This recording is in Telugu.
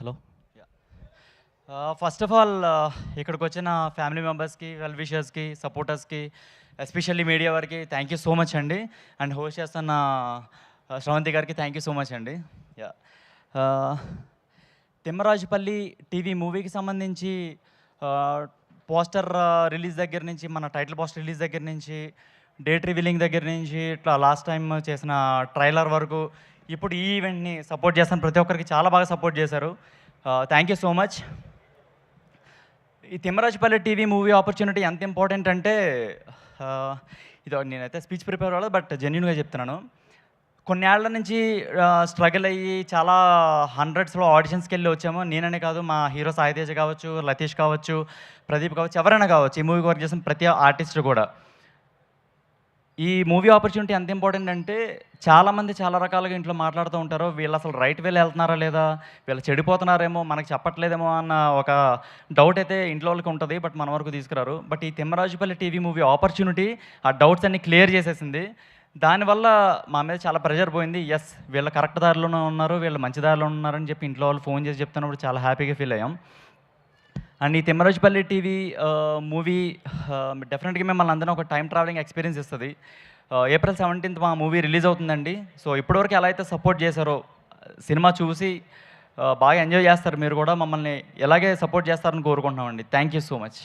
హలో. ఫస్ట్ ఆఫ్ ఆల్ ఇక్కడికి వచ్చిన ఫ్యామిలీ మెంబర్స్కి, వెల్ విషర్స్కి, సపోర్టర్స్కి, ఎస్పెషల్లీ మీడియా వారికి థ్యాంక్ యూ సో మచ్ అండి. అండ్ హోస్ట్ చేస్తున్న శ్రవంతి గారికి థ్యాంక్ యూ సో మచ్ అండి. యా, తిమ్మరాజుపల్లి టీవీ మూవీకి సంబంధించి పోస్టర్ రిలీజ్ దగ్గర నుంచి, మన టైటిల్ పోస్టర్ రిలీజ్ దగ్గర నుంచి, డేట్ రివీలింగ్ దగ్గర నుంచి, ఇట్లా లాస్ట్ టైం చేసిన ట్రైలర్ వరకు ఇప్పుడు ఈ ఈవెంట్ని సపోర్ట్ చేస్తాను. ప్రతి ఒక్కరికి చాలా బాగా సపోర్ట్ చేశారు. Thank you so much. ఈ తిమ్మరాజుపల్లి టీవీ మూవీ ఆపర్చునిటీ ఎంత ఇంపార్టెంట్ అంటే, ఇది నేనైతే స్పీచ్ ప్రిపేర్ అవ్వలేదు, బట్ జెన్యున్గా చెప్తున్నాను. కొన్నేళ్ల నుంచి స్ట్రగుల్ అయ్యి చాలా హండ్రెడ్స్లో ఆడిషన్స్కి వెళ్ళి వచ్చాము. నేననే కాదు, మా హీరో సాయితేజ కావచ్చు, లతీష్ కావచ్చు, ప్రదీప్ కావచ్చు, ఎవరైనా కావచ్చు, ఈ మూవీకి వర్క్ చేసిన ప్రతి ఆర్టిస్ట్ కూడా. ఈ మూవీ ఆపర్చునిటీ ఎంత ఇంపార్టెంట్ అంటే, చాలామంది చాలా రకాలుగా ఇంట్లో మాట్లాడుతూ ఉంటారు, వీళ్ళు అసలు రైట్ వేలో వెళ్తున్నారా లేదా, వీళ్ళు చెడిపోతున్నారేమో, మనకు చెప్పట్లేదేమో అన్న ఒక డౌట్ అయితే ఇంట్లో వాళ్ళకి ఉంటుంది. బట్ మన వరకు తీసుకురారు. బట్ ఈ తిమ్మరాజుపల్లి టీవీ మూవీ ఆపర్చునిటీ ఆ డౌట్స్ అన్ని క్లియర్ చేసేసింది. దానివల్ల మా మీద చాలా ప్రెషర్ పోయింది. ఎస్, వీళ్ళు కరెక్ట్ దారిలోనే ఉన్నారు, వీళ్ళు మంచి దారిలో ఉన్నారని చెప్పి ఇంట్లో వాళ్ళు ఫోన్ చేసి చెప్తున్నప్పుడు చాలా హ్యాపీగా ఫీల్ అయ్యాం. అండ్ ఈ తిమ్మరాజుపల్లి టీవీ మూవీ డెఫినెట్గా మిమ్మల్ని అందరినీ ఒక టైం ట్రావెలింగ్ ఎక్స్పీరియన్స్ ఇస్తుంది. ఏప్రిల్ 17th మా మూవీ రిలీజ్ అవుతుందండి. సో ఇప్పటివరకు ఎలా అయితే సపోర్ట్ చేశారో, సినిమా చూసి బాగా ఎంజాయ్ చేస్తారు, మీరు కూడా మమ్మల్ని ఎలాగే సపోర్ట్ చేస్తారని కోరుకుంటున్నామండి. Thank you so much.